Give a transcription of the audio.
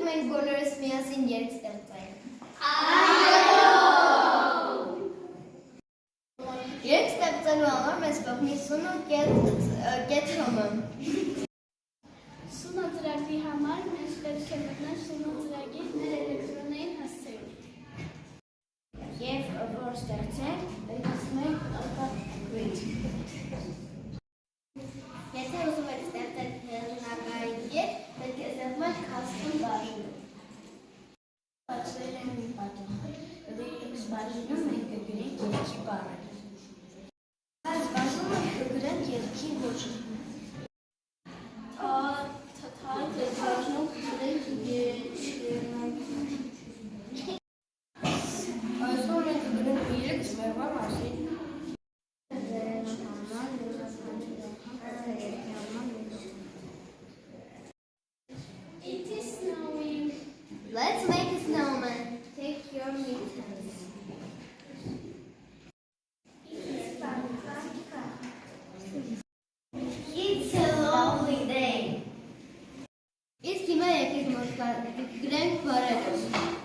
մենք բոլորս միասին երգ ստեղծենք։ Երգ ստեղծելու համար մեզ կօգնի Սունո կեթրոմը։ Սունո ծրագրի համար մենք պետք է մտնենք Սունո ծրագրի մեր էլեկտրոնային հասցեում։ Եվ որ ստեղծենք, վերցնենք Great։ Եթե ուզում եք ստեղծել հեղինակային երգ, պետք է ստեղծել custom բաժին։ Բացվել են մի պատճառ, Lyrics բաժինում մենք կգրենք երգի բառը։ Այս բաժնում կգրենք երգի ոճը։ Այսօր մենք կգրենք երգ մեղվան մասին։ It is snowing. Let's make a snowman. Take your mittens. It's a lovely day. Իսկ հիմա եկեք մոտ գրենք բարերը։